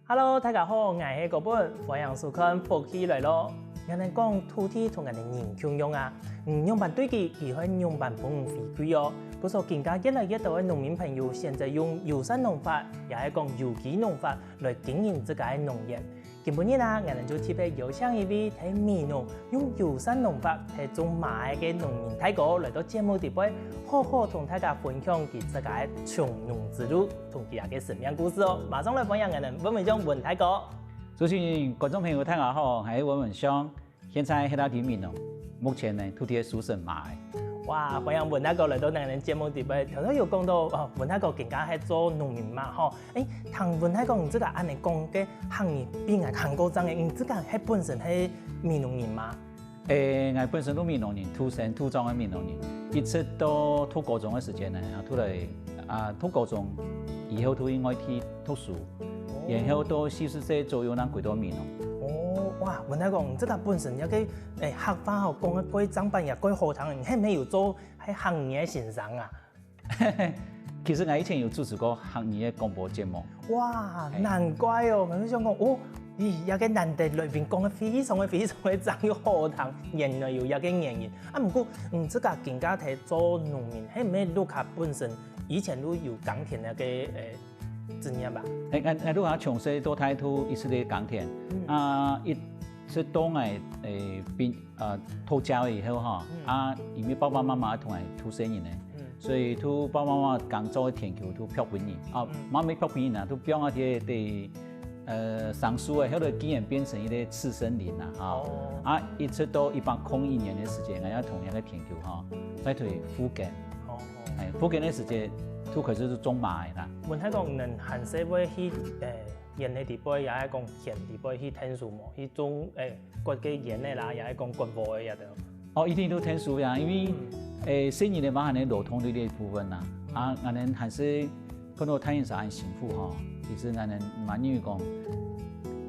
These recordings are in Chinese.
Hello， 大家好，我是嗰本欢迎收看福氣來咯。我哋講土地同人哋人共用啊，用辦對佢，佢可以用辦幫唔費貴哦。嗰時候更加越來越多嘅農民朋友，現在用友善農法，也係講有機農法來經營自家嘅農業。今日啊，我哋就特別邀請一位喺美農用友善農法喺種馬嘅農民大哥來到節目地邊，好好同大家分享佢自家嘅從農之路同佢嘅生命故事哦。馬上來歡迎我哋文文鄉文大哥。主持人、觀眾朋友大家好，我係文文鄉，現在喺度美農，目前呢土地屬神馬。哇！歡迎文大哥來到我哋節目地邊，頭先有講到文大哥更加係做農民嘛，吼。聽文大哥你自家按你講嘅行業比我行過爭嘅，你自家係本身係美農人嗎？我本身都美農人，土生土長嘅美農人，一直到讀高中嘅時間呢，讀高中以後都應該去讀書，然後到40歲左右呢，歸到美農。哇！文大哥，你自家本身有個學法後講嘅嗰長班也嗰學堂，你係咪有做喺行業嘅先生啊？其實我以前有主持過行業嘅廣播節目。哇！難怪哦，我想講有個難得裏邊講嘅非常嘅正嘅學堂，原來有個原因。不過你自家更加睇做農民，係咪陸下本身以前都有耕田嘅經驗吧？我都係從細到大都一直喺耕田，一直到我脫教以後因為爸爸媽媽同我土生人咧，所以都爸爸媽媽耕作嘅田球都漂俾人，媽咪漂俾人啊，都漂我啲桑樹誒，後來竟然變成一個次生林啦，一直到1801年嘅時間，我要同樣嘅田球再去福建，福建嘅時間。都開始是種馬啦。問下講，能閒時會去園嘅地方，也係講田地方去聽書麼？去種割嘅園嘅啦，也係講割禾嘅也得。一定都聽書呀，因為細年嘅馬係勞動力嘅部分啦。我哋閒時看到睇人係幸福其實我哋蠻願意講，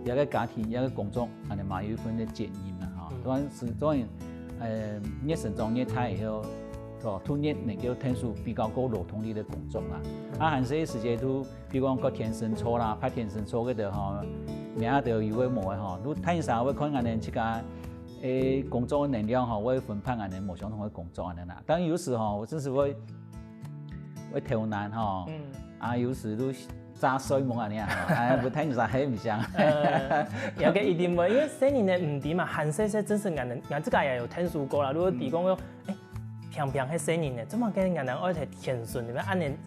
一個家庭一個工作，我哋蠻有一份嘅責任啦當然越成長越大以後。突然能夠聽書比較高勞動力的工作啦，閒時時間都，比如講割田生草啦，拍田生草嗰度名都有個冇嘅都睇啥會看我哋自家工作能量會分配我哋冇相同嘅工作啦。但有時我真是會偷懶有時都揸衰冇啊會睇啥係唔想。有嘅一定會，因為細年嘅唔點嘛，閒時真是我自家也有聽書過啦，如果提供平平喺細年嘅，怎麼嘅人哋愛睇田順點樣按年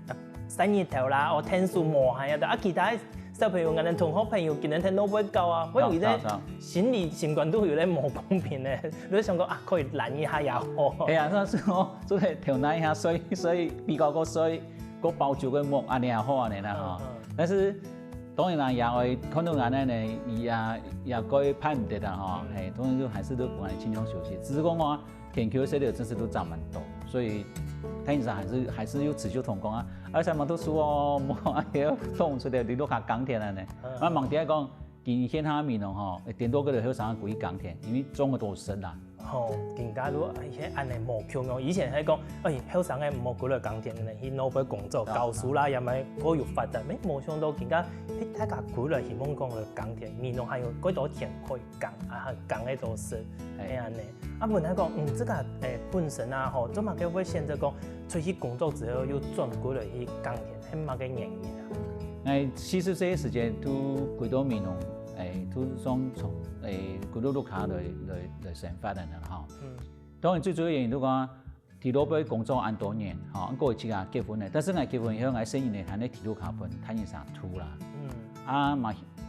洗日頭啦，我聽書磨下啊，其他小朋友、我哋同學朋友見人聽都唔會教啊，我有啲心理情感都有啲冇公平嘅，你想講可以懶一下也好。係啊，所以我做係調懶一下，所以比較個水個包住個木安尼也好安尼啦但是當然啦，也會看到人咧，也該判唔得啦當然就還是都幫你盡量休息，只是講我。田球這裡真是都長蠻多，所以睇上還是有持續同工而且蠻多書冇要動出嚟你都下耕田啦呢。忙啲講，見現下美農點多個就好想歸耕田，因為種嘅都深啦。更加都係按你冇強用，以前係講，後生嘅唔好過來耕田嘅，去攞去工作教書啦，又咪嗰有發達，冇想到更加大家過來希望講來耕田，美農還有嗰多田可以耕，耕喺度食，係安尼。問下講，這個本身做乜嘅會選擇講出去工作之後又轉過來去耕田，係乜嘅原因40歲嘅時間都歸到美農。都想從嗰度卡來生發的啦當然最主要原因都講，提到俾工作按多年過去啊結婚咧，但是我結婚以後我生意咧喺啲提到卡本睇人上吐啦。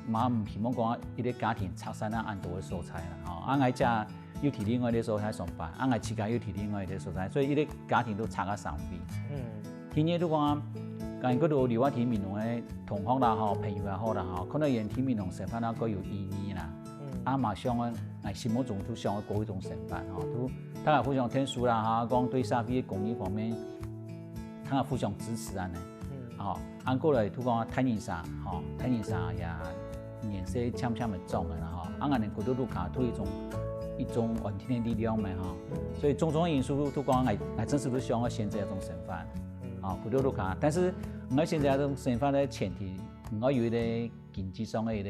唔希望講一啲家庭拆散按多嘅素材啦我家要提另外啲素材上班，我自家要提另外啲素材，所以一啲家庭都拆咗上邊。天嘢都講。咁嗰度聊下田美農嘅同學啦，朋友也好啦，可能人田美農成分都有意義啦。馬上我心目中都想要過一種成分都大家互相聽書啦講對社會公益方面，大家互相支持按過來都講睇人啥也顏色淺淺嘅種嘅啦我哋嗰度都卡都一種穩定嘅力量所以種種因素都講我真是都想要選擇一種成分。好多都看，但是我現在這種生活的前提，我有一個经济上的一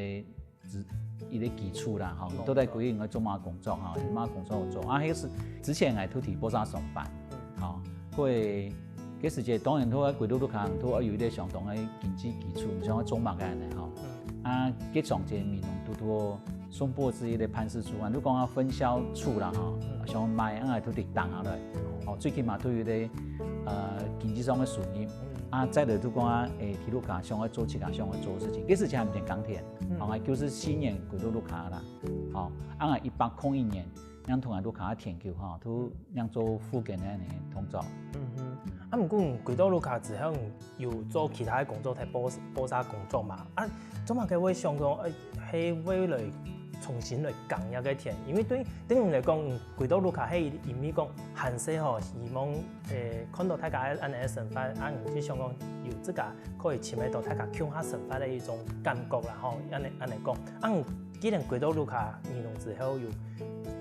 个基础啦，吼，都在规定个中马工作哈，中马工作有做啊，迄是之前係都提波沙上班，吼，佢嗰時當然都喺貴州都可能都有一個相當嘅經濟基礎，唔像喺中馬嘅人吼，啊，嗰上隻民農都松坡之一個辦事處啊，都講啊分銷處啦吼，像賣啊都滴當下來，哦，最起碼都有啲經濟上嘅收入。啊，再嚟都講啊，鐵路卡想要做其他想要做嘅事情，嗰時係唔係港鐵，哦，94年貴州路卡啦，哦，啊101年，讓同人路卡填橋哈，都讓做附近嘅工作。啊，唔過貴州路卡之後有做其他嘅工作，係播沙工作嘛？啊，做乜嘅會想講係為來重新來講一個田，因為對我嚟講，貴州路卡係因為講閒時吼，希望看到大家安尼生活，啊，唔是想講有這個可以潛喺度大家共下生活嘅一種感覺啦，吼，安尼講。啊，既然貴州路卡移動之後有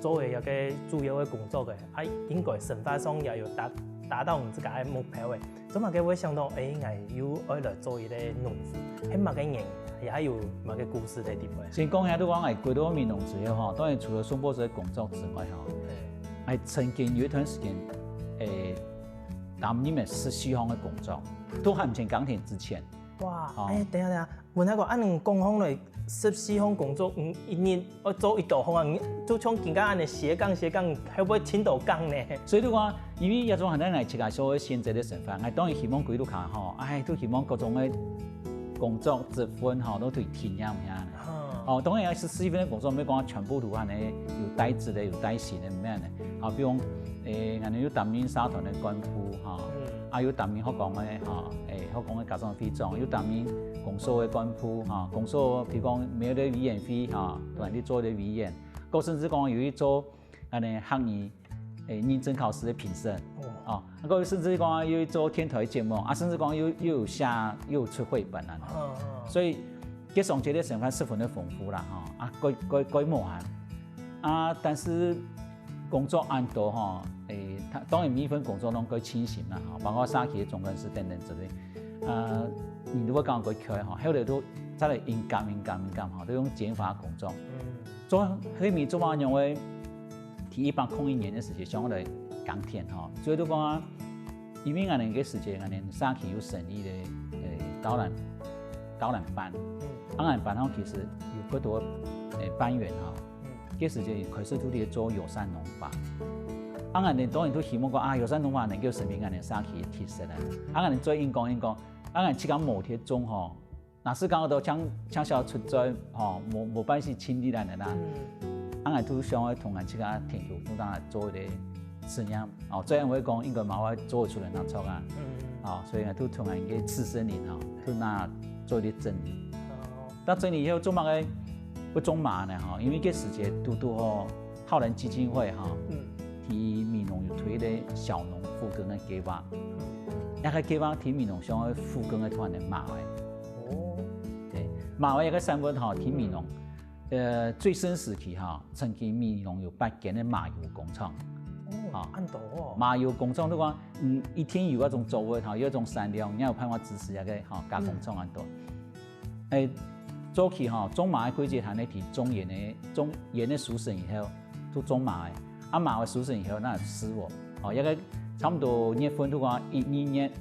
作為一個主要嘅工作嘅，啊，應該生活上也有達到唔這個目標嘅。做乜嘅會想到我要來做一個農夫，係乜嘅人？也還有某個故事在裡面。先講下都講係貴州民農之後哈，當然除了松坡這工作之外哈，係曾經有一段時間擔任14項嘅工作，都還唔前港鐵之前。哇！等下，問下個按你講講嚟14項工作，一年我做一道項啊，就像更加按你斜槓，會唔會千道槓呢？所以都講，因為一種係咱嚟自家所謂現在嘅身份，我當然希望貴州卡吼，都希望各種嘅工作職分吼都可以體驗下。哦，當然有14份嘅工作，唔係講全部都係有帶職嘅、有帶線嘅咁樣嘅。啊，比如我哋要擔任沙團嘅幹部嚇，啊要擔任學講嘅嚇，學講嘅家長會長，要擔任公所嘅幹部嚇，公所譬如講沒有啲委員會嚇，同人哋做啲委員，個甚至講有去做學業認證考試嘅評審，啊，個甚至講要做天台節目，啊，甚至講又有出繪本啊，所以佢上節嘅成分十分的豐富啦，嚇，啊，規模啊，但是工作按多哈，當然每一份工作攏該清醒啦，嚇，包括沙期總幹事等等之類，你如果講佢開哈，後來都再嚟敏感哈，都用減法工作，做後面做乜樣嘅？提101年嘅時間上來港鐵哈，所以都講啊，因為我哋嘅時間，我哋沙期有成立嘅導覽班，導覽班吼其實有好多班員哈，嘅時間開始都嚟做友善農法，我哋當然都希望講啊，友善農法能夠使我哋沙期提升啦，我哋再應講，我哋去到某天中吼，若是講到搶小出在吼，冇辦法清理咱嘅啦。我都想要同人去個田球，都當做一個實驗。哦，這樣我講應該冇法做出來那錯啊。哦，所以我都同人個自身練哈，都拿做一個整理。到整理以後做乜嘅不種馬呢？哈，因為個時節都吼浩然基金會哈，提民農有推啲小農復耕嘅計劃。一個計劃提民農想要復耕嘅團嘅馬位。哦。對，馬位一個三分哈提民農。最新時期哈，曾經民農有8間嘅馬油工廠，按多哦。馬油工廠都講，一天有一種作物哈，有一種產量，你有辦法支持一個哈加工廠按多。早期哈種馬嘅季節係你提種鹽嘅熟成以後，都種馬嘅，啊馬嘅熟成以後，那濕喎，哦一個差唔多月份都講1-2年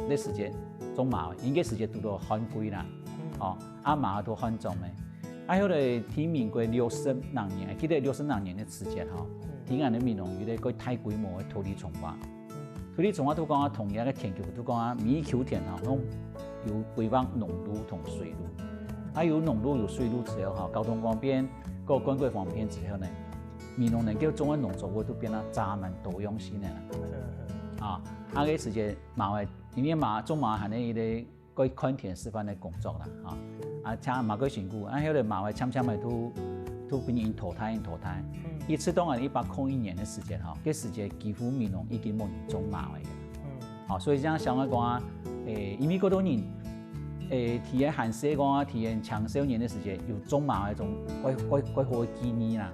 嘅時間種馬嘅，應該時間都到旱季啦，哦啊馬都旱種嘅。後來提民國60多年，記得60多年的時間哈，提案的民農有咧個大規模的土地重劃，土地重劃都講啊，同樣嘅田球都講啊，每一口田哈，有規劃農路同水路，啊有農路有水路之後哈，交通方便，個觀光方便之後呢，民農能夠種嘅農作物都變得雜蠻多樣性嘅啦，啊，個時間馬因為種馬係呢一個看田示範的工作啦，嚇。啊，請馬個辛苦，啊，後來馬位參咪都變因淘汰。一次當然101年嘅時間，嚇，嗰時間幾乎民農已經冇人種馬位嘅，好，所以這樣想講啊，因為嗰多人，體驗寒暑講啊，體驗長少年嘅時間有種馬嗰種幾好嘅經驗啦，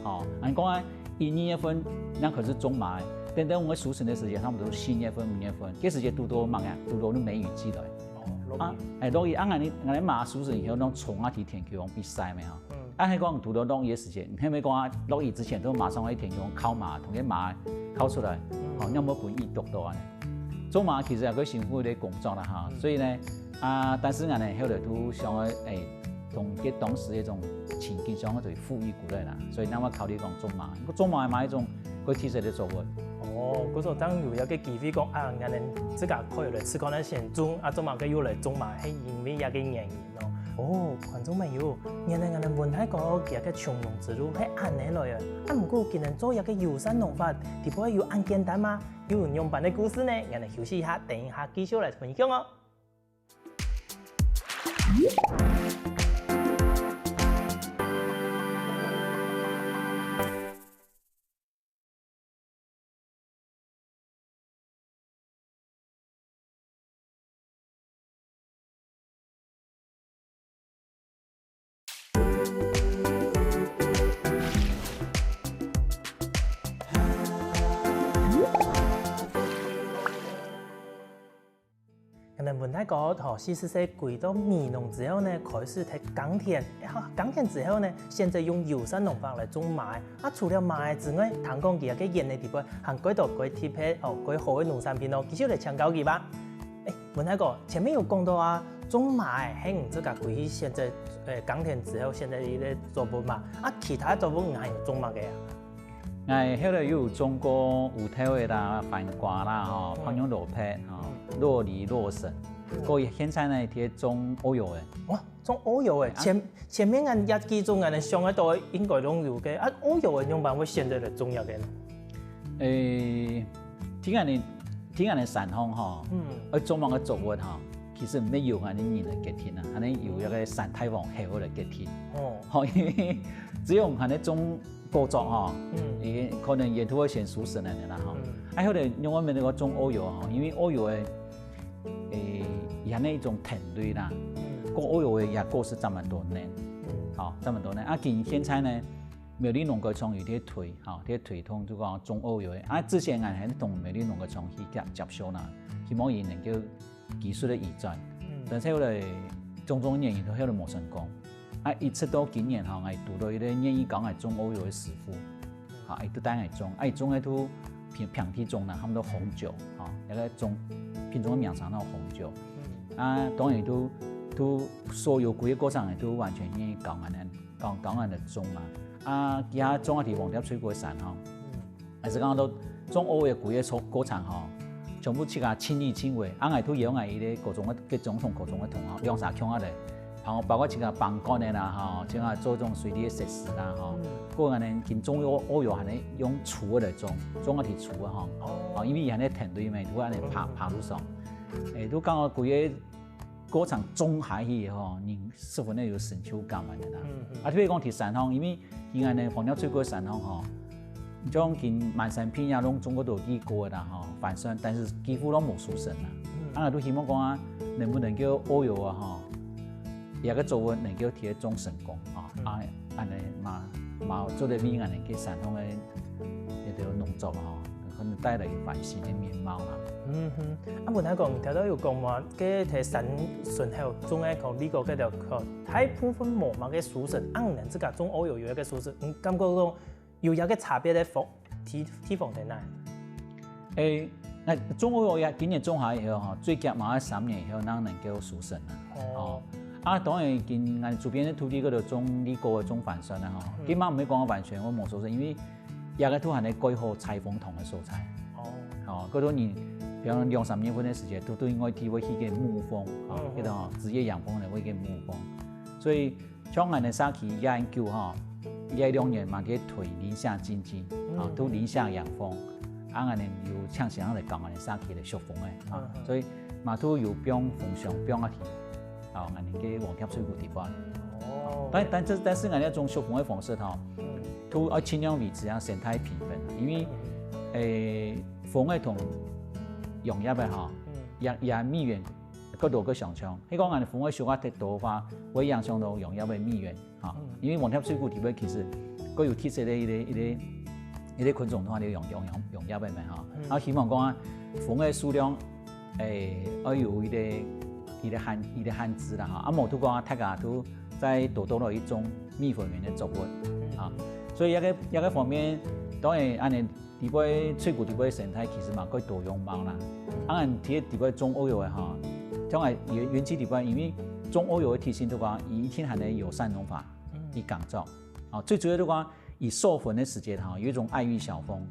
好，人講啊，1-2月份那可是種馬，等我們熟成嘅時間差唔多4月份、5月份，嗰時間都多忙啊，都多都梅雨季來。落雨，俺哋马苏是以后弄冲啊，去天气用比赛没哈。按迄讲拄到落雨的时间，你咪讲啊，落雨之前都马上去天气用烤马，同个马烤出来，有冇滚易毒到啊？种马其实也佢辛苦啲工作啦哈，所以呢但是俺哋后来都想同佢当时嗰种情景上去富裕过来啦，所以咱我考虑讲种马，种马买一种佢其实的作物。嗰時當有一個機會講人哋自家可以來試看咱先種，種馬嘅要來種馬，係因為一個原因咯。觀眾朋友，原來我哋問下個一個從農之路係安尼來嘅，唔過既然做一個友善農法，點解要咁簡單嘛？有樣辦嘅故事呢？我哋休息一下，等一下繼續來分享哦。問題個40歸到米農之後呢，開始睇耕田，耕田之後呢，現在用友善農法來種麥。除了麥之外，聽講佢嘅鹽嘅地方，還改到改貼嘅改好嘅農產品咯，繼續嚟請教佢吧。問題個前面有講到種麥係唔自家歸去現在耕田之後，現在嘅作物嘛，其他作物還有種乜嘅後來有種過芋頭的啦、番瓜啦、番薯蘿蔔、洛梨、洛神。現在呢，啲種烏油嘅。哇，種烏油嘅，前面人一幾種人上喺度應該都有嘅。烏油嘅樣辦會現在嚟種入嘅。聽人哋山方種乜嘅作物其實唔係由人哋人嚟結天啊，係由一個山太王氣候嚟結天。因為只有係啲種果作可能沿途會先熟成嚟啦後來用我們那個種烏油因為烏油嘅也係一種田類啦，個烏油嘅也過是這麼多年，這麼多年。現在呢，苗栗農改場有啲推動就講種烏油嘅。之前我係同苗栗農改場去接觸啦，希望佢能夠技術的移轉，但係後來種原因都後來冇成功。一直到今年我讀到一個願意講種烏油嘅師傅，都帶我種，種嘅都平地種啦，他們都紅酒，一個種品種嘅名稱都紅酒。當然都所有幾個過程都完全願意講人嚟種啦。其他種嘅地方啲水果山還是講到種烏油嘅幾個過程全部自家親力親為，都養啲各種同各種嘅同學，養曬強下嚟。包括自家幫乾的啦，自家做種水利嘅設施啦，個人呢見種烏油係呢用鋤嚟種一條鋤因為係呢田裏面都係呢爬路上，都講我幾個過程種下去人十分呢有成就感嘅啦。特別講條山方，因為現在呢放咗最高山方將見滿山遍野攏種嗰度幾個啦反酸，但是幾乎都冇熟成啦。都希望講能不能叫烏油一個作物能夠提種成功嘛做得比人哋山方嘅一條農作可能帶來煥新嘅面貌啦。問題講，睇到有講話，佢睇山順後種嘅講呢個嘅就大部分冇乜嘅熟成，人自家種烏油有一個熟成，感覺講有一個差別嘅地方喺哪？種烏油今年種下以後最夾埋3年以後，能夠熟成啦。當然見我周邊嘅土地嗰度種呢個種番薯啦，基本上唔可以講完全我冇熟成，因為有個都係你改好採風筒嘅素材。嗰多年，比如2-3年份嘅時間，都應該提會去嘅牧蜂，嗰度職業養蜂嚟會嘅牧蜂。所以像我哋早期研究2年嘛，佢推林下經濟，都林下養蜂，我哋有請先生嚟講我哋早期嚟學蜂嘅，所以嘛都有標蜂箱標一條。我哋嘅黃貼水果地方，但是我哋種學蜂嘅方式都要盡量維持生態平衡，因為蜂嘅同農業嘅也蜜源嗰度嘅相像。你講我哋蜂嘅數額太多嘅話，會影響到農業嘅蜜源因為黃貼水果地方其實佢有特色嘅一啲菌種同我哋農業嘅咪希望講蜂嘅數量要有一啲伊的汉字啦哈，啊，无拄讲大家都在多了一种蜜粉园的作物啊，所以一个方面，当然安尼伫尾脆骨伫尾生态其实嘛可以多样貌啦，啊，伫尾种乌油的哈，将来原基伫尾，因为种乌油的提醒都讲，伊一天还能友善农法，伊讲造，啊，最主要都讲以授粉的时间哈，有一种爱玉小蜂。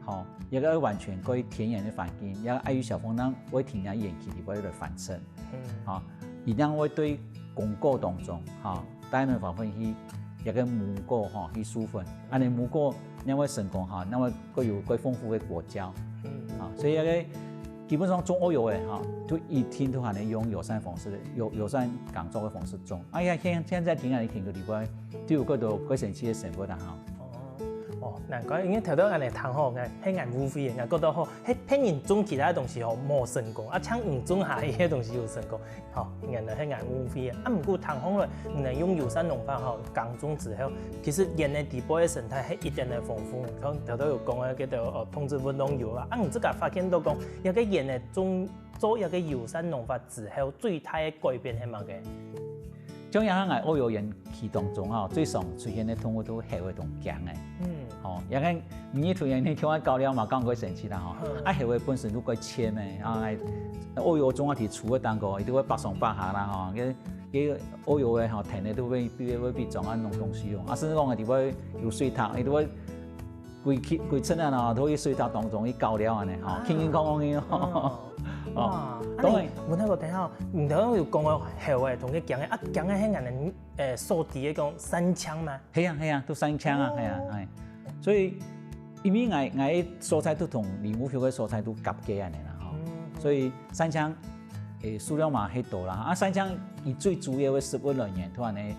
好，一个完全可以田园的环境，一个爱玉小蜂咱会田野演起里边的反衬，好，伊让会对公果当中，哈，带人反分去一个母果哈去授粉，安尼母果因为成功哈，那么会有更丰富的果胶，啊，所以一个基本上种乌油的哈，都一天都还能用友善方式的友善耕作的方式种，哎呀，现在田野里田个里边都有更多改善期的成果啦哈。哦，难怪，因为头头安尼谈吼，迄眼无非，眼觉得吼，迄骗人种其他东西吼无成功，啊，抢唔种下伊迄东西有成功，吼，原来迄眼无非啊，唔过谈好了，唔能用友善农法吼耕种之后，其实人的地部的生态係一定的丰富，像头头有讲的叫做通知运动油啊，唔即个发现到讲，一个人的做一个友善农法之後，最大的改變係乜嘅？種樣喺烏油園期當中啊，最常出現的動物都係會同強嘅。哦，一個你突然你聽我教了嘛，講過神奇啦吼，啊係會本身都過淺嘅，啊烏油種啊喺厝嘅當個，伊都會百上百下啦吼，個烏油嘅吼田咧都會比種啊農東西用，啊甚至講係會有水塘，伊都會規村啊喏，都喺水塘當中去教了安尼吼，輕輕講講嘅。哇！當然，我睇個等下，唔頭要講個後誒，同佢講嘅，講嘅係人哋數字嘅講三槍嘛。係啊，都三槍啊，係啊，係。所以因為我蔬菜都同利物浦嘅蔬菜都夾嘅安尼啦，吼。所以三槍數量嘛係多啦，啊三槍伊最主要嘅食物來源，都係呢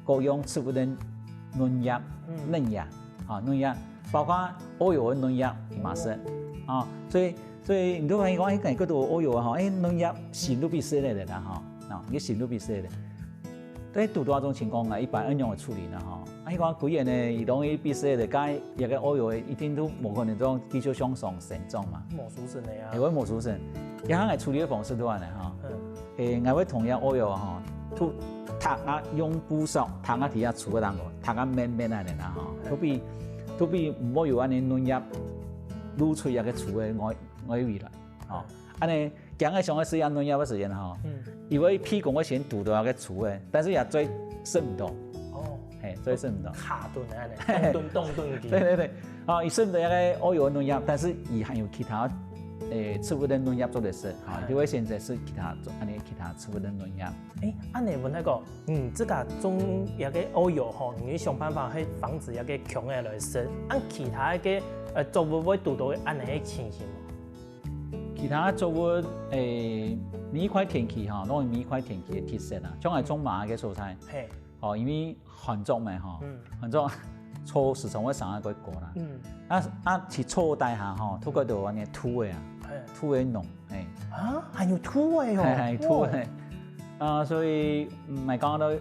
各樣食物嘅農藥、嫩芽，啊嫩芽，包括烏油嘅嫩芽嘛是，啊所以你都發現講，喺嗰度烏油啊，嚇，農藥鮮度比少嚟嘅啦，嚇，啊，啲鮮度比少嘅。對拄多種情況啊，一般按樣會處理啦，嚇。啊，講幾樣呢，伊容易比少嘅，加一個烏油一定都冇可能種繼續向上生長嘛。冇輸成嘅啊。係會冇輸成，一項係處理嘅方式都係咧，嚇。我會同樣烏油啊，嚇，都塔啊用布索，塔啊底下處嘅當個，塔啊面啊嚟啦，嚇，都比唔好有安尼農藥擼出一個處嘅我以為來，哦，安尼講嘅上個時間農藥嘅時間吼，因為屁股我先堵到一個處嘅，但是也最滲唔到，哦，係最滲唔到，卡頓安尼，凍嘅，對，啊，伊滲到一個烏油嘅農藥，但是伊還有其他植物的農藥做的事，啊，因為現在是其他植物的農藥。安尼問一個，即個種一個烏油吼，你想辦法去防止一個強嘅來生，按其他嘅作物會遇到安尼嘅情形。其他作物每一塊天氣哈，當然每一塊天氣嘅特色啦。像係種麻嘅蔬菜，哦，因為旱作嘛哈，旱作草時常會生一個果啦。是草底下吼，都嗰度安尼土嘅啊，土嘅濃，還有土嘅哦，係土嘅。所以唔係講到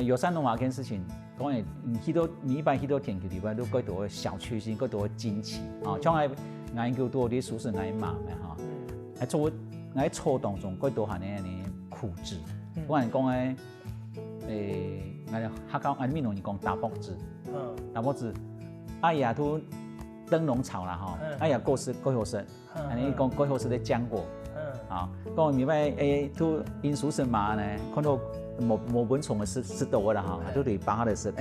友善農法件事情，當然每一擺許多天氣裏邊都嗰度小確幸，嗰度驚奇啊，像係研究多啲屬實係麻嘅哈。喺作物喺草當中，佢都係呢苦質。我係講咧，客家闽南人講大卜子，大卜子，哎呀都燈籠草啦哈，哎呀果好食，你講果好食的漿果，啊，講明白都因屬實嘛呢，看到冇本蟲嘅是多啦哈，都嚟把嚟食，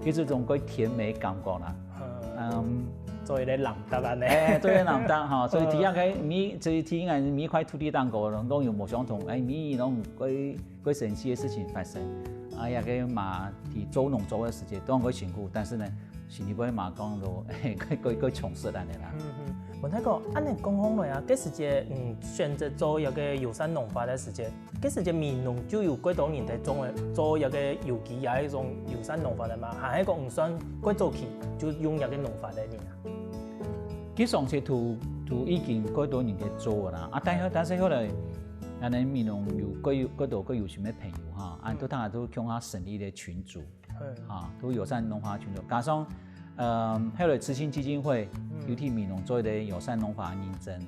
叫做種個甜美感覺啦，做一個藍德安尼，做一個藍德哈，所以第一個就是第一每塊土地當個都有冇相同，每種個神奇嘅事情發生，呀個嘛喺做農作嘅時節當然辛苦，但是呢，是你不會嘛講到個充實安尼啦。我睇過，安尼講好來啊，嗰時節選擇做一個友善農法嘅時節，嗰時節民農就有幾多年代做一個有機也係一種友善農法嘅嘛，係一個唔算幾早期就用一個農法嘅人啊。佢上次都已經幾多年嘅做啦，但是後來，人哋民農有幾多有什麼朋友哈，都大家都向下成立嘅群組，都友善農法群組，加上后来慈心基金会有替米农做的友善农法认证，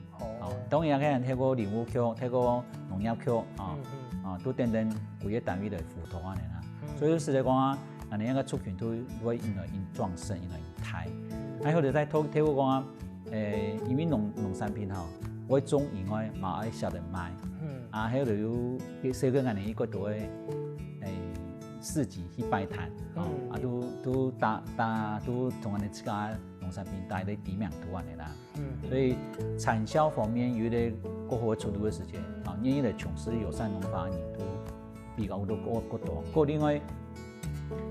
当然也可以透过林务局、透过农业局都等等几个单位来辅导安尼啦。所以实际讲啊，安尼一个族群都会因壮盛，因胎。后来再透过讲啊，因为农产品我种以外嘛爱晓得卖，后来有小个安尼一个都会市集去摆摊，都同安尼自家农产品带来知名度安尼啦。所以产销方面有啲过好出路的时间，愿意来从事友善农法的人都比较多。另外，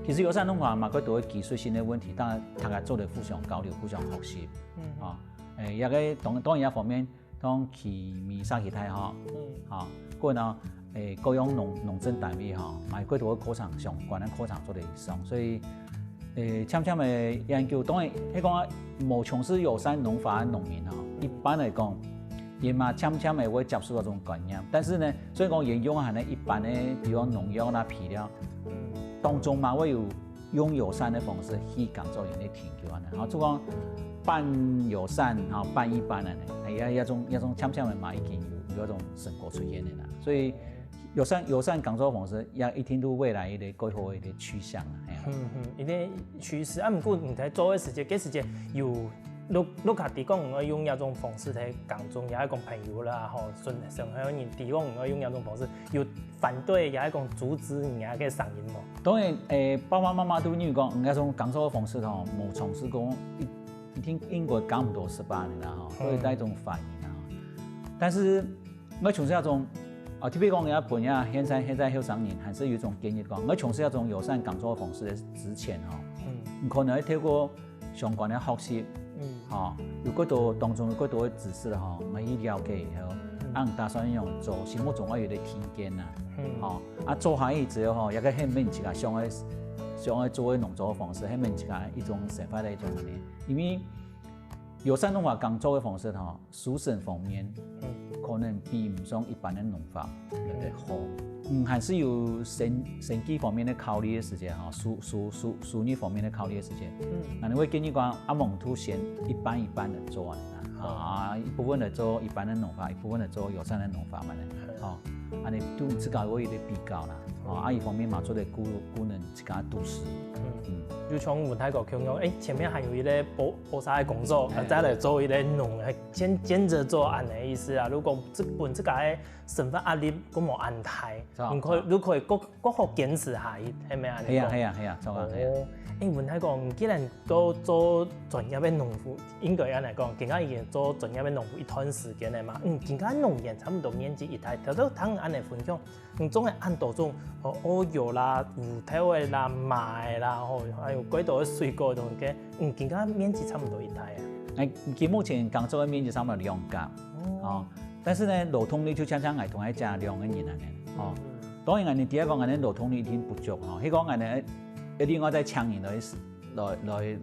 其实友善农法嘛，佢都技术性的问题，当然大家做嚟互相交流、互相学习。也个当然一方面，当去米沙其他嗰呢。各样农政单位买几多课程相关的课程做得上，所以渐渐的研究，当然迄讲无从事友善农法的农民一般来讲，伊嘛渐渐的会接受那种观念，但是呢，所以讲沿用下呢一般的，比如农药啦、肥料，当中嘛会有用友善的方式去工作人的研究啊，然后就讲半友善半一般的呢，一种渐渐的嘛已经有一种成果出现的啦，所以。友善工作方式也一定都未来一个改好一个趋向啦。一定趋势啊，不过你在做的时间，这时间有你家己讲要用那种方式来工作，也係講朋友啦，上海人提講要用那種方式，有反對也係講阻止你那個聲音冇。當然，爸爸媽媽都認為講那種工作的方式冇從事過，一定應該講唔到18年啦，都係帶一種反應啦。但是我從事那種。特別講人家本人現在後生人還是有一種建議講，我從事一種友善工作的方式之前可能要透過相關的學習，有幾多當中有幾多的知識我去了解以後，打算用做心目中我有啲天見啦，做下去之後也個很明確上愛做的農作的方式，很明確一種想法的一種嘅，因為友善農法工作的方式書生方面。可能比唔上一般的農法來得好，還是有生計方面的考慮的時間數理方面的考慮的時間。那你會建議講蒙圖先一般的做完啦，一部分來做一般的農法，一部分來做友善的農法嘛咧，安尼都自家會有啲比較啦，一方面嘛做得鼓勵自家都市。就從文泰國強調，前面還有一個播沙的工作，再來做一個農，先兼着做安的意思啊。如果本自家的身份壓力咁冇安排，你可以各好堅持下去，係咪啊？係啊，做啊。文泰國既然都做專業的農夫，應該嚟講，更加已經做專業的農夫一段時間嚟嘛。更加農業差唔多面積一大，頭都聽安嚟分享，總係按多種烏油啦、芋頭的啦、麥啦，還有幾多的水果同嘅，更加面積差唔多一大啊。佢目前工作的面積差唔多2甲，但是呢，勞動力就常常係同一家2個人嚟，當然我哋第一個我哋勞動力一定不足，迄個我哋。一定要在搶人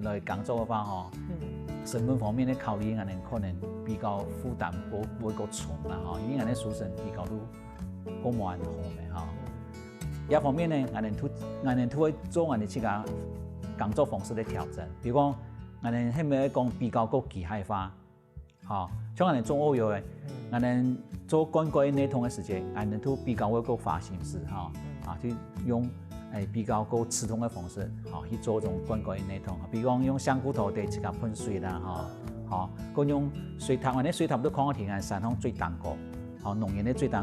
來工作嘅話，成本方面的考慮，可能比較負擔不會夠重啦，因為書生比較都冇安好嘅，一方面呢，我哋都會做我哋自家工作方式的調整，比如講，我哋係咪講比較個機械化，像我哋做烏油嘅，我哋做灌溉內通嘅時間，我哋都比較會個花心思，就用。比較高刺痛的方式，去做種灌溉內通，比如講用香菇頭對自家噴水啦，嗰用水塔，我哋水塔都看我聽下山上最單個，農業的最單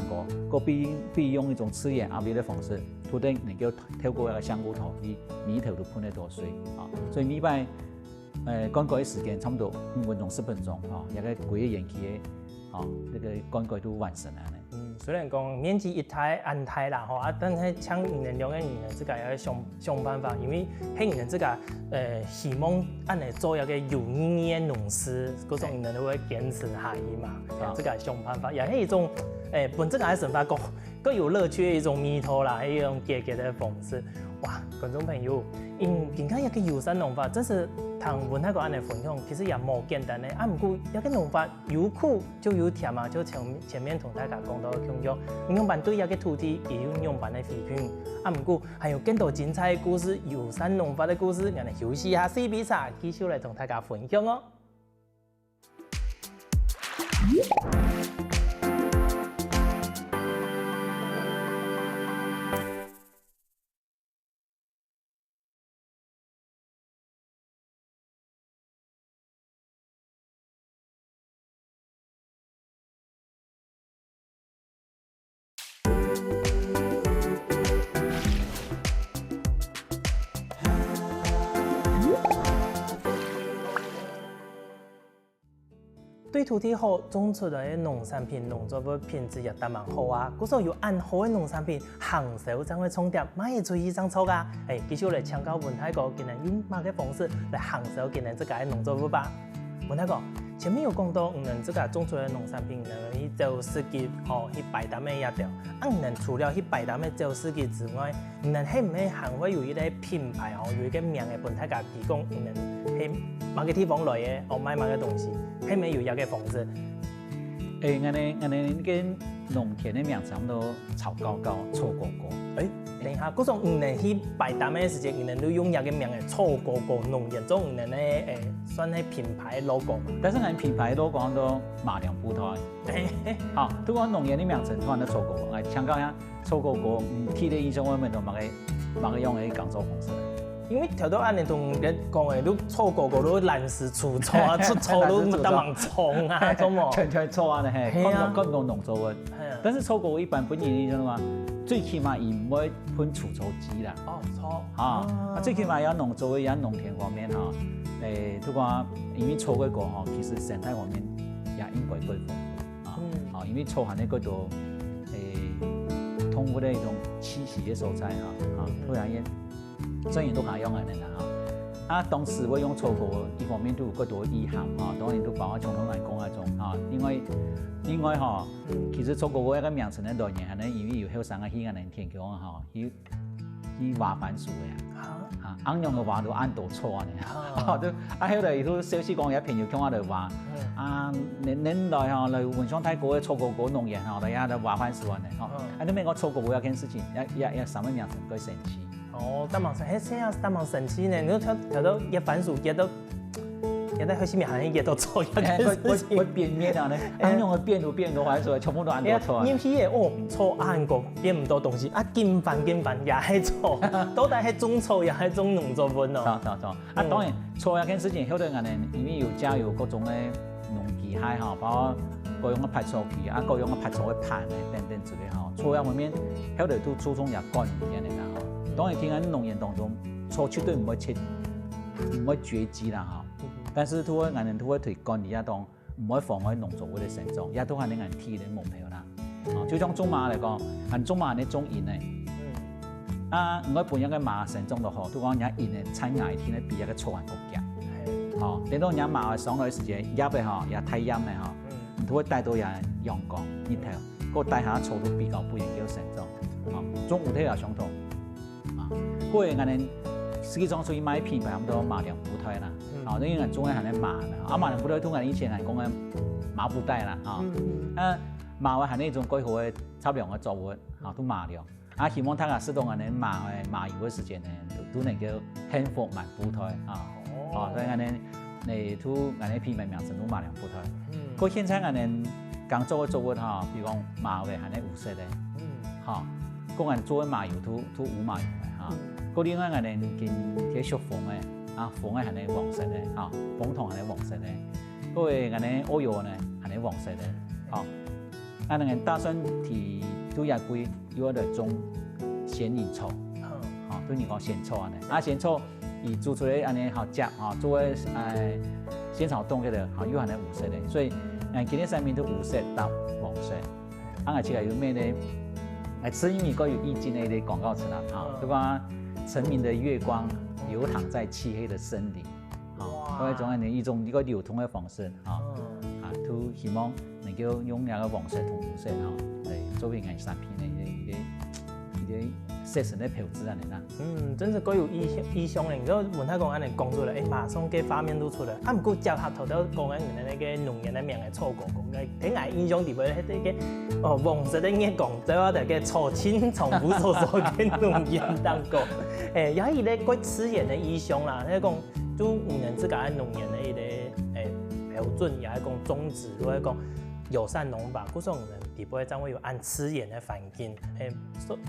個，比用一種刺眼壓力的方式，土地能夠透過一個香菇頭，你米頭都噴得多水，所以米擺灌溉的時間差唔多5分鐘10分鐘，一個幾個延期的，呢個灌溉都完成啦。雖然講面積一大安泰啦，但係搶能量嘅人自家要想辦法，因為喺人自家希望按嚟做一個有意義嘅農事，嗰種人都會堅持下去嘛，自家想辦法，也係一種本自家嘅想法，更有乐趣的一种味道啦，一种解决的方式。哇，观众朋友，今天一个游山农法，真是同文泰个安尼分享，其实也冇简单的。啊，不过一个农法有苦就有甜嘛，就前面同大家讲到的强调，农办对一个土地也有农办的费用。啊，不过还有更多精彩的故事，游山农法的故事，让你休息一下，CB茶继续来同大家分享哦。对土地好，种出来的农产品、农作物品质也得蛮好啊。古时有按好的农产品，行销才会冲点，买嘢注意上错噶。继续来请教文泰哥，今日用哪个方式来行销今日这个农作物吧？文泰哥，前面有讲到，能这个种出来的农产品，能去走市集，去摆摊的也掉。能除了去摆摊的走市集之外，能係唔係还会有一个品牌有一个名嘅文泰哥提供，能喺某个地方来嘅，买某个东西，係咪有一个方式？我哋跟农田的名差不多草高高，臭果果。等一下，嗰種能去擺攤嘅時間，能都用一個名嘅臭果果農業種，能咧算係品牌 logo 嘛。但是我品牌 logo 都馬良葡萄。好，如果農業的名稱可能臭果果，香港呀臭果果，睇的印象我們都冇個用嘅講做方式。因為條到安尼同你講嘅，都臭果果都爛時出臭啊，出臭都得忙蟲啊，咁喎。全臭啊，係講農作物。但是臭果果一般本人你知道嘛？最起碼伊唔會噴除臭劑啦。臭。最起碼有農作物有農田方面如果因為臭嘅果其實生態方面也應該豐富。因為臭含的嗰度動物的一種棲息的所在突然間。雖然都可以用嘅啦當時我用臭果，一方面都有更多意涵當然都包括傳統嚟講嗰種另外其實臭果一個名稱嘅來源係咧，因為有後生嘅去個人研究去挖番薯嘅按用嘅話都按多錯都後來都小時講一篇要講我哋話年代嚟文昌泰國嘅臭果農業嚟喺度挖番薯你美國臭果一件事情也什麼名稱最神奇。得忙神，得忙神奇呢！你都睇到一番薯葉都佢前面行啲嘢都錯一件事情。會變面啊！按用嘅變到壞咗，全部都按到錯。呢批嘢錯按過變唔到東西，見飯也係錯，到底係種錯又係種農作物咯。錯。當然錯一件事情，好多人因為要加入各種嘅農機械包括各種嘅拍錯機各種嘅拍錯嘅盤等等之類錯一方面，好多都注重也乾淨嚟啦當然，聽喺農業當中，錯絕對唔會絕跡啦但是都會人都會推乾而家當唔會妨礙農作物嘅成長，也都係令人睇嘅目標啦。就像種馬嚟講，係種馬嘅種莖咧，唔會半一個馬成長到好，都講人莖嘅產涯天咧比一個錯人國夾。等到人馬上來時間，葉嘅也太陰嘅都會帶到人陽光日頭，個帶下草都比較不容易成長。種五體也相同。嗰個我哋實際上屬於買品牌，咁多馬良葡萄啦，等於人種嘅係咧馬啦，馬良葡萄通常以前係講嘅馬布袋啦，馬話係呢種幾好嘅優良嘅作物，都馬良，希望大家適當嘅馬油嘅時間咧，都能夠幸福滿葡萄所以我哋嚟都我哋品牌名稱都馬良葡萄。個現在我哋剛做嘅作物比如講馬嘅係咧無色嘅，個人做嘅馬油都無馬油。嗰啲我哋見啲屬鳳嘅，鳳嘅係咧黃色嘅，鳳糖係咧黃色嘅，嗰個我哋歐油咧係咧黃色嘅，我哋打算提都也歸有得種仙人草，對你講仙草仙草而做出嚟夾，做嘅仙草凍嘅度，又係咧無色嘅，所以今日上面都無色搭黃色，我哋有咩咧？吃玉米個有意境嘅啲廣告詞啦，對吧？成名的月光流淌在漆黑的森林，嗰一種一個流通嘅方式，都希望能能够用那个黄色同肤色哈来作为艺产品的一个色神的标志啊，你呐。真是各有意向嘞。如果问他讲安尼讲出来，马上给画面都出来。不过接下头都讲緊那個農業的名嘅錯過講嘅，挺愛印象特別係個黃色的嘢講，最後就嘅錯親重複所嘅農業當中，也係咧個刺眼的意向啦。你講就能自家農業的一個標準，也係講宗旨，或者講友善農法，嗰種人地杯將會有按刺眼的環境，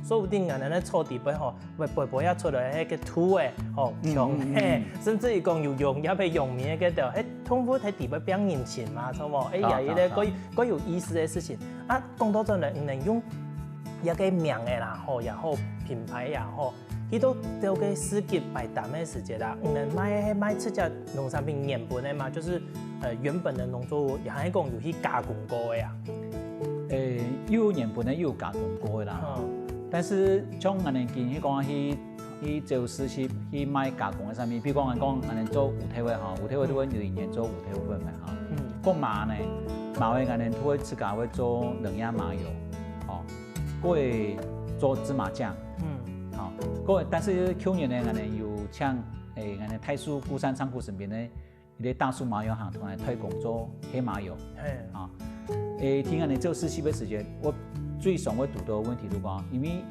說不定人哋錯地杯吼，背也出來迄個土誒，吼強甚至於講有用也被用面嘅度，通過喺地杯變人情嘛，錯冇？也係個有意思嘅事情。啊，講到真嚟，唔能用一個名嘅啦，吼也好，品牌也好。佢都個四季擺單嘅時節啦，唔能買出隻農產品原本嘅嘛，就是原本的農作物，也係講有去加工過嘅呀。有原本的，有加工過嘅啦。但是像我哋見講去就是去買加工嘅產品，比如講我哋做有體味哈，有體味都會有一年做有體味嘅哈。個麻呢，麻味我哋都會自家會做冷壓麻油，哦，會做芝麻醬。但是去年呢，我哋有請我哋太樹鼓山倉庫身邊呢，一個大樹麻油行同嚟推廣做黑麻油。啊，聽我哋做實習嘅時間，我最常會遇到問題就講，因為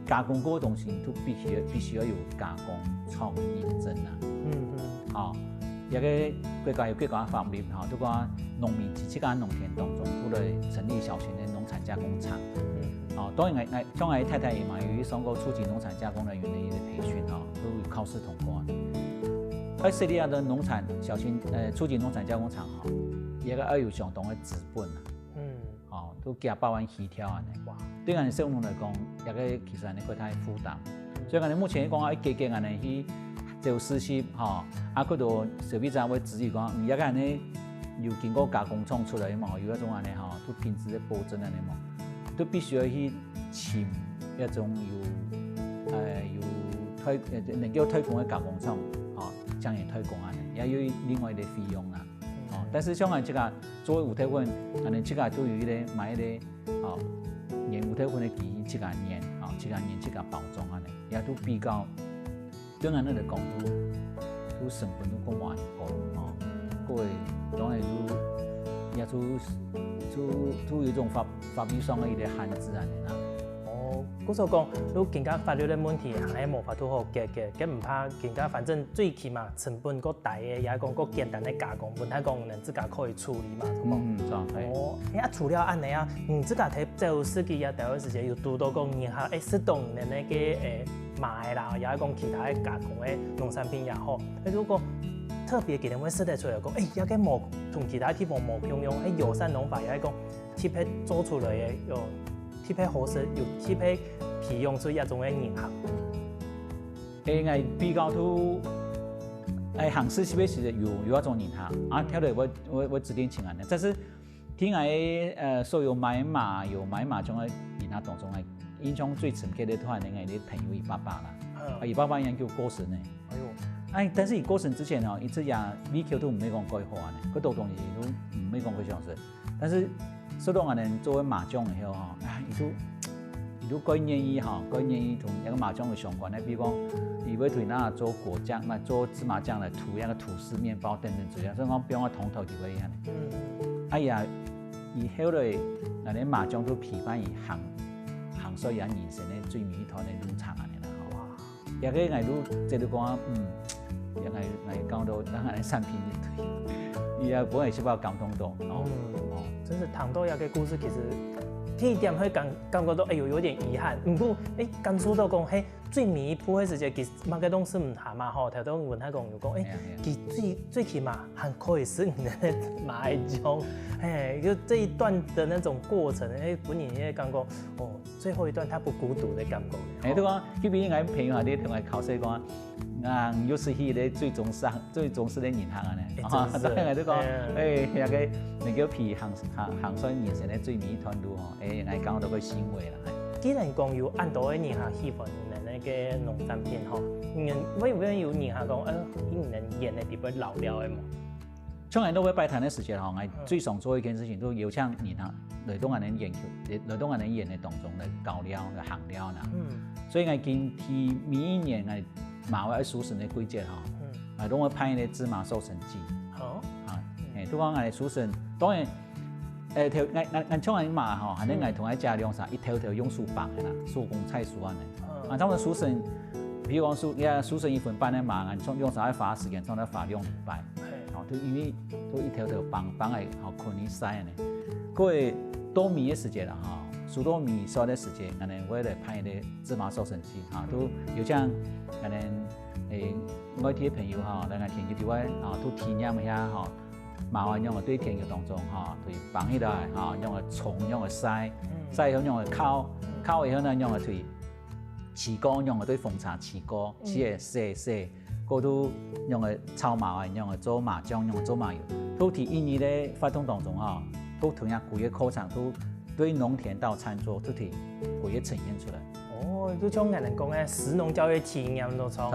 加工過嘅東西都必須要有加工廠認證啊。啊，一個國家有國家法律嚇，都講農民自己間農田當中，都嚟成立小型嘅農產加工廠。當然，將我太太也嘛有上過初級農產加工人員的一個培訓哈，都有考試通過。喺西利亞的農產小型初級農產加工廠哈，也個要有相當的資本啊，都幾百萬起跳啊！哇，對我哋小農來講，也個其實係個太負擔。所以我哋目前講喺加加我哋去做實習哈，嗰度消費者會質疑講，也個係有經過加工廠出來嘛，有一種係哈，都品質的保證係嘛。都必須要去簽一種能夠推廣嘅加工廠，將嚟推廣啊，也有另外嘅費用啊。但是像我這個作為有體份，我哋這個對於咧買咧年有體份嘅基這個年這個包裝啊，也都比較對我哋嚟講都成本都高蠻高，各位當然都也都有一種法律上嘅一個限制啊，你啦。嗰時候講，如果更加法律嘅問題，係無法度好解決，咁唔怕更加，反正最起碼成本個大嘅，也講個簡單嘅加工，本來講人自家可以處理嘛，係除了安尼啊，自家睇做司機啊，第一時間又拄到講然後適當嘅那個賣啦，也講其他嘅加工嘅農產品也好，如果特別佢哋會識得出來講，有個冇同其他地方冇共用，友善農法也係講特別做出來嘅有特別好食，有特別培養出一種嘅人行。我比較都行市特別是有一種人行，啊，跳嚟我指定請人，但是聽我所有買馬種嘅人行當中，印象最深刻的都係我啲朋友伊爸爸啦，伊爸爸已經叫過身咧。但是伊過身之前伊這樣米橋都唔係講改好啊，嗰道東西都唔係講佢上市。但是所當我哋作為麻將嘅時候伊都該願意同一個麻將嘅相關咧，比如講伊會對那做果醬，做芝麻醬嚟塗一個吐司麵包等等之類，所以講比較統頭條嘅樣。哎呀，伊後來我哋麻將都批判伊行所有人生嘅最美好嘅路程啊！也個我都即係講也我講到我哋產品嘅，也本來是把我感動到。真是談到一個故事，其實聽一點會感覺到有點遺憾。不過感觸到講最迷鋪嘅時節，其實乜嘅東西唔行嘛吼，頭都問他講就講佢最起碼還可以是你的買種，就這一段的那種過程，本人也感覺最後一段他不孤獨的感覺。都講嗰邊我朋友啊，啲同我考試講，又是佢哋最重視的人行啊咧，當然我都講，有個能夠皮行上人生的最美一段路吼，我講到個欣慰啦。既然講有按到嘅人行喜歡那個農產品吼，會唔會有人行講，人演的特別老了的嘛？像俺都会摆摊的时间吼，俺最常做一件事情，都邀请人哈来到俺的研究，来到俺的研的当中来搞料、来行料呐。所以俺今天每一年俺马外书神的季节哈，俺都会拍的芝麻收成季。好啊，都讲俺的书神，当然。俺像俺妈吼，反正俺同俺家两啥一条条用树绑的啦，手工菜树安的。他们书生，比如讲书生1分半的嘛，俺从用啥要花时间，从那花2礼拜。哦，都因为都一条条绑来，好困难晒呢。各位多米的时间了哈，数多米烧的时间，俺们为了拍的芝麻收成机哈，都有像俺们外地的朋友哈，来俺田里边啊，都体验一下哈。麻烦用个对田嘅当中哈，对绑起来哈，用个虫，用个筛，筛以後用個烤以後呢用個對起鍋，用個對紅茶起鍋，起個洗，嗰都用個炒麻丸，用個做麻醬，用個做麻油，都喺印尼嘅發展當中哈，都同樣幾個課程都對農田到餐桌都喺幾個呈現出來。哦，都像人講嘅食農教育體驗都錯。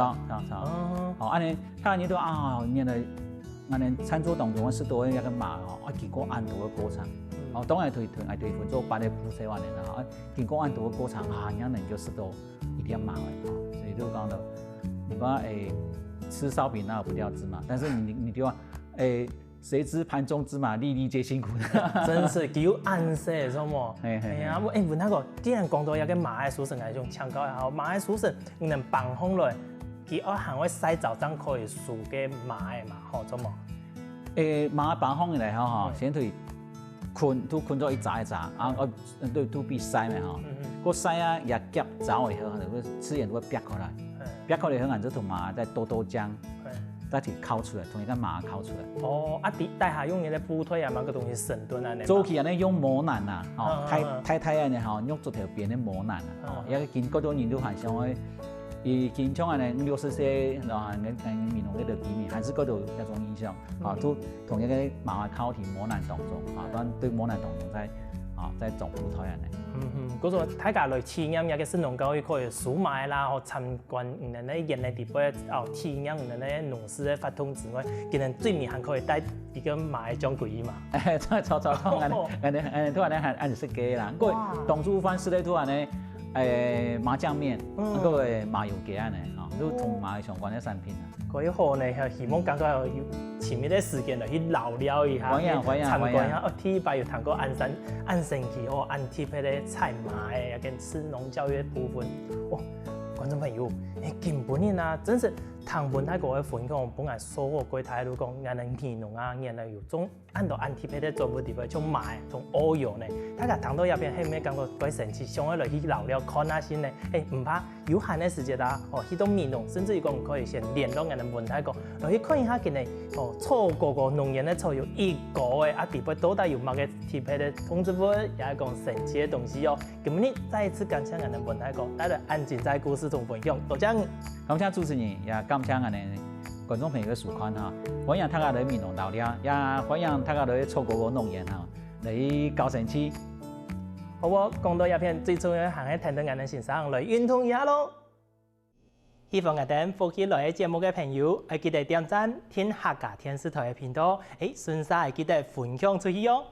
好，安尼睇你都啊，原來。我哋餐桌當中是多一個麻哦，經過按多個過程，哦，當然對分做8個鋪細話嚟啦，經過按多個過程啊，讓人就食到一點麻嘅，所以就講到，你講吃燒餅那不掉芝麻，但是你就話誰知盤中芝麻粒粒皆辛苦，真是叫按色什麼？哎呀，問那個，既然講到一個麻嘅書生係種搶救也好，麻嘅書生你能放風來。佢我行去洗澡真可以數嘅麻嘅嘛，好做冇？麻放放嚟吼，先對困咗一紮，啊我都必洗咪吼，個洗啊也夾走以後，個吃鹽都會煸開來，煸開來以後，然之後同麻再多醬，再去烤出來，同一個麻烤出來。哦，啊底下用嘅補推啊嘛，個東西成燉啊。早期啊，用磨難啊，哦太啊，吼用做條邊嘅磨難啊，一個見嗰種人都係想去。經常啊，你60歲，然後跟面農嗰度見面，還是嗰度一種印象，啊，都同一個麻花烤田磨難當中，啊，當對磨難當中在種葡萄人嚟。嗰個大家來體驗一個食農教育可以數賣啦，或參觀唔能咧人嘅地方，哦，體驗唔能咧農事嘅發通之外，佢哋最面還可以帶一個麻嘅醬鬼嘛。錯，都係咧係食嘅啦，嗰個當初飯食咧都係咧。麻醬麵，嗰個麻油雞啊，都同麻相關嘅產品啊。嗰一號呢，希望趕快要前面啲時間嚟去聊聊一下，參觀一下。哦，第一擺有談過按神奇或按貼嗰啲採麻嘅，跟食農教育部分。哇，觀眾朋友，根本呢啊，真是談本太過嘅分享，本來所有櫃台都講，人哋面農啊，人哋有種按到按貼嗰啲做嘅地方，種麻同烏油呢。大家談到入邊係咩感覺鬼神奇，上一來去聊聊看下先呢。唔怕有限嘅時間啦，哦，去到面農，甚至於講可以先聯絡人哋問太講，落去看一下佢哋哦，錯個農園咧，錯有一個嘅啊地方到底有乜嘅貼嗰啲通知簿，也係講神奇嘅東西哦。咁呢，再一次感謝人哋問太講，帶來安靜在故事中分享，多謝。感謝主持人，也感謝人哋觀眾朋友嘅收看哈，歡迎大家來面農聊聊，也歡迎大家來錯個農園哈。嚟高神期，好喎！講到入邊最重要係聽到人哋先生嚟運動一下咯。希望我哋福建來嘅節目嘅朋友，記得點讚天客家電視台嘅頻道，順勢記得分享出去哦。